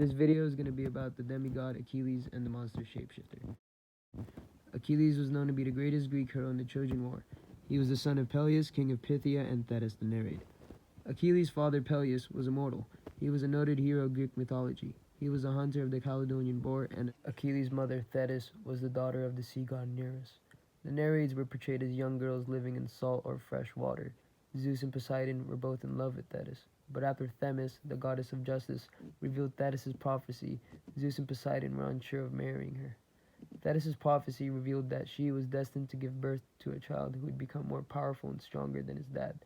This video is going to be about the demigod Achilles and the monster Shapeshifter. Achilles was known to be the greatest Greek hero in the Trojan War. He was the son of Peleus, king of Phthia, and Thetis the Nereid. Achilles' father Peleus was immortal. He was a noted hero of Greek mythology. He was a hunter of the Caledonian boar, and Achilles' mother Thetis was the daughter of the sea god Nereus. The Nereids were portrayed as young girls living in salt or fresh water. Zeus and Poseidon were both in love with Thetis, but after Themis, the goddess of justice, revealed Thetis' prophecy, Zeus and Poseidon were unsure of marrying her. Thetis' prophecy revealed that she was destined to give birth to a child who would become more powerful and stronger than his dad.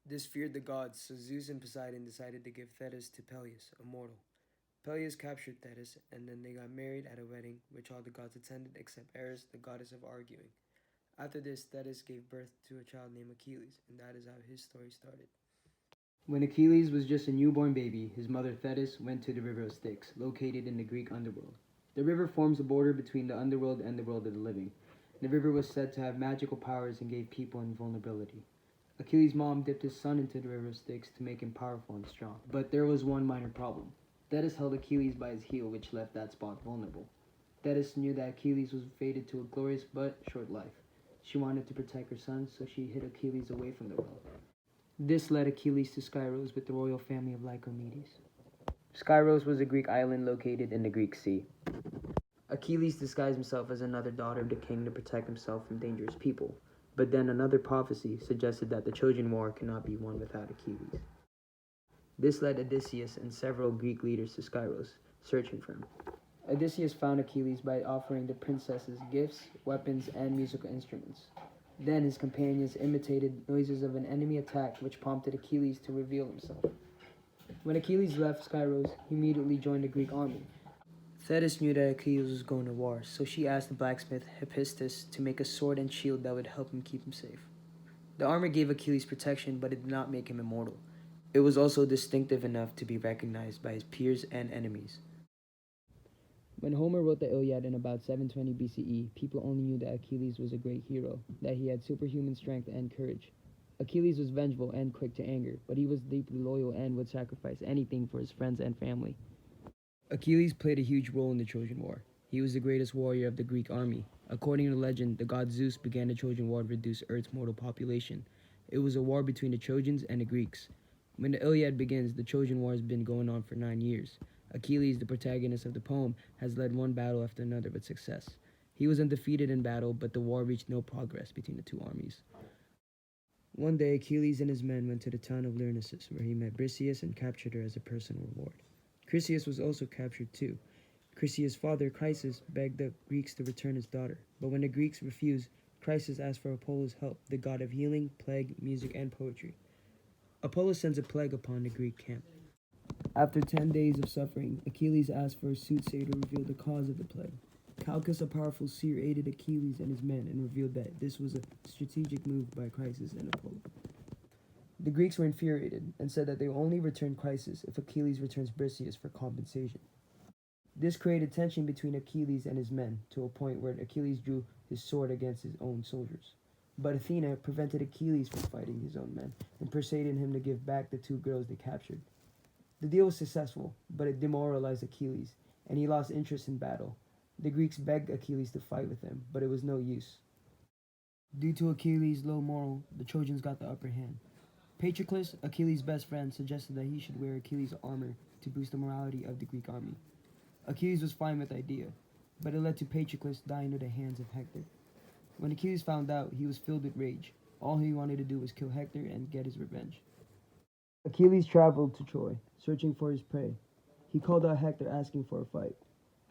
This feared the gods, so Zeus and Poseidon decided to give Thetis to Peleus, a mortal. Peleus captured Thetis, and then they got married at a wedding, which all the gods attended except Eris, the goddess of arguing. After this, Thetis gave birth to a child named Achilles, and that is how his story started. When Achilles was just a newborn baby, his mother Thetis went to the river of Styx, located in the Greek underworld. The river forms a border between the underworld and the world of the living. The river was said to have magical powers and gave people invulnerability. Achilles' mom dipped his son into the river of Styx to make him powerful and strong. But there was one minor problem. Thetis held Achilles by his heel, which left that spot vulnerable. Thetis knew that Achilles was fated to a glorious but short life. She wanted to protect her son, so she hid Achilles away from the world. This led Achilles to Skyros with the royal family of Lycomedes. Skyros was a Greek island located in the Greek Sea. Achilles disguised himself as another daughter of the king to protect himself from dangerous people, but then another prophecy suggested that the Trojan War cannot be won without Achilles. This led Odysseus and several Greek leaders to Skyros, searching for him. Odysseus found Achilles by offering the princesses gifts, weapons, and musical instruments. Then his companions imitated noises of an enemy attack, which prompted Achilles to reveal himself. When Achilles left Skyros, he immediately joined the Greek army. Thetis knew that Achilles was going to war, so she asked the blacksmith Hephaestus to make a sword and shield that would help him keep him safe. The armor gave Achilles protection, but it did not make him immortal. It was also distinctive enough to be recognized by his peers and enemies. When Homer wrote the Iliad in about 720 BCE, people only knew that Achilles was a great hero, that he had superhuman strength and courage. Achilles was vengeful and quick to anger, but he was deeply loyal and would sacrifice anything for his friends and family. Achilles played a huge role in the Trojan War. He was the greatest warrior of the Greek army. According to legend, the god Zeus began the Trojan War to reduce Earth's mortal population. It was a war between the Trojans and the Greeks. When the Iliad begins, the Trojan War has been going on for 9 years. Achilles, the protagonist of the poem, has led one battle after another with success. He was undefeated in battle, but the war reached no progress between the two armies. One day, Achilles and his men went to the town of Lyrnessus, where he met Briseis and captured her as a personal reward. Chryseis was also captured too. Chryseis' father, Chryses, begged the Greeks to return his daughter, but when the Greeks refused, Chryses asked for Apollo's help, the god of healing, plague, music, and poetry. Apollo sends a plague upon the Greek camp. After 10 days of suffering, Achilles asked for a soothsayer to reveal the cause of the plague. Calchas, a powerful seer, aided Achilles and his men and revealed that this was a strategic move by Chryses and Apollo. The Greeks were infuriated and said that they will only return Chryses if Achilles returns Briseis for compensation. This created tension between Achilles and his men to a point where Achilles drew his sword against his own soldiers. But Athena prevented Achilles from fighting his own men and persuaded him to give back the 2 girls they captured. The deal was successful, but it demoralized Achilles, and he lost interest in battle. The Greeks begged Achilles to fight with them, but it was no use. Due to Achilles' low morale, the Trojans got the upper hand. Patroclus, Achilles' best friend, suggested that he should wear Achilles' armor to boost the morality of the Greek army. Achilles was fine with the idea, but it led to Patroclus dying at the hands of Hector. When Achilles found out, he was filled with rage. All he wanted to do was kill Hector and get his revenge. Achilles traveled to Troy, searching for his prey. He called out Hector asking for a fight.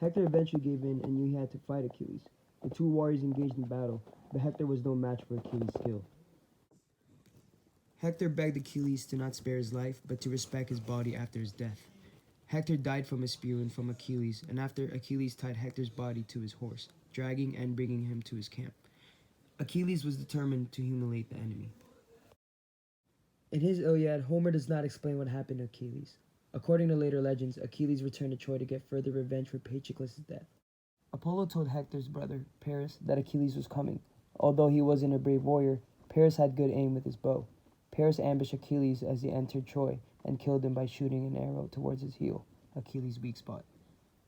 Hector eventually gave in and knew he had to fight Achilles. The 2 warriors engaged in battle, but Hector was no match for Achilles' skill. Hector begged Achilles to not spare his life, but to respect his body after his death. Hector died from a spear wound from Achilles, and after Achilles tied Hector's body to his horse, dragging and bringing him to his camp. Achilles was determined to humiliate the enemy. In his Iliad, Homer does not explain what happened to Achilles. According to later legends, Achilles returned to Troy to get further revenge for Patroclus' death. Apollo told Hector's brother, Paris, that Achilles was coming. Although he wasn't a brave warrior, Paris had good aim with his bow. Paris ambushed Achilles as he entered Troy and killed him by shooting an arrow towards his heel. Achilles' weak spot.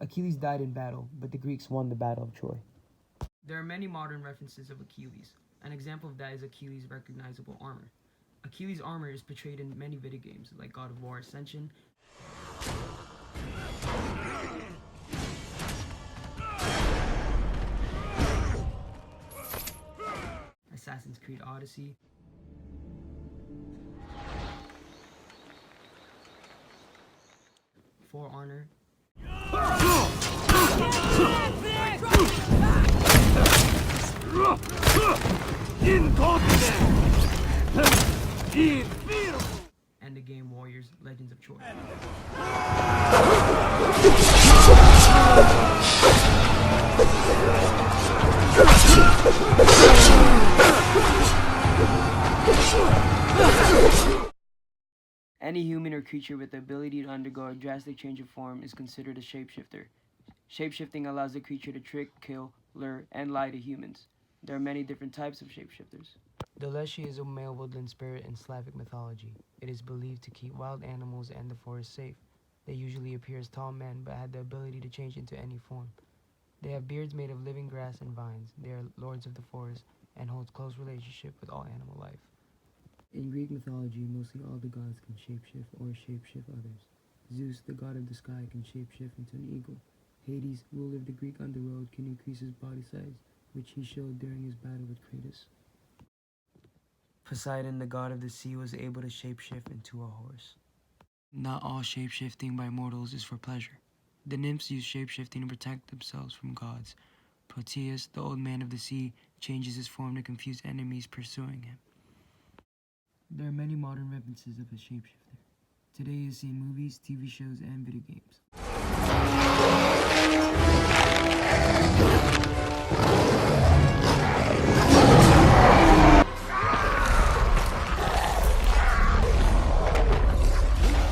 Achilles died in battle, but the Greeks won the Battle of Troy. There are many modern references of Achilles. An example of that is Achilles' recognizable armor. Achilles' armor is portrayed in many video games like God of War Ascension, Assassin's Creed Odyssey, For Honor, and the game Warriors Legends of Troy. Any human or creature with the ability to undergo a drastic change of form is considered a shapeshifter. Shapeshifting allows the creature to trick, kill, lure, and lie to humans. There are many different types of shapeshifters. The Leshy is a male woodland spirit in Slavic mythology. It is believed to keep wild animals and the forest safe. They usually appear as tall men, but have the ability to change into any form. They have beards made of living grass and vines. They are lords of the forest and hold close relationship with all animal life. In Greek mythology, mostly all the gods can shapeshift or shapeshift others. Zeus, the god of the sky, can shapeshift into an eagle. Hades, ruler of the Greek underworld, can increase his body size, which he showed during his battle with Kratos. Poseidon, the god of the sea, was able to shapeshift into a horse. Not all shapeshifting by mortals is for pleasure. The nymphs use shapeshifting to protect themselves from gods. Proteus, the old man of the sea, changes his form to confuse enemies pursuing him. There are many modern references of a shapeshifter. Today he is seen in movies, TV shows, and video games.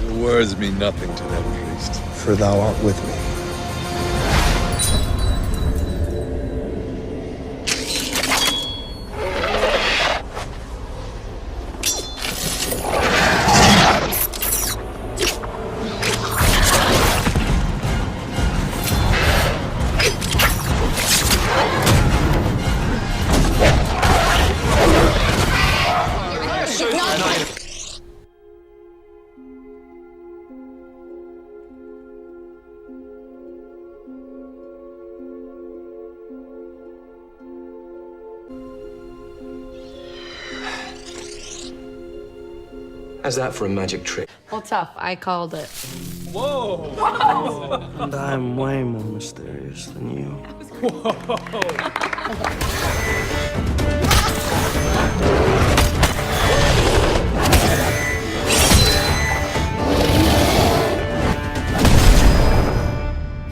Your words mean nothing to that priest. For thou art with me. How's that for a magic trick? Well, tough. I called it. Whoa! And I'm way more mysterious than you.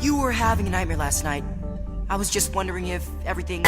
You were having a nightmare last night. I was just wondering if everything...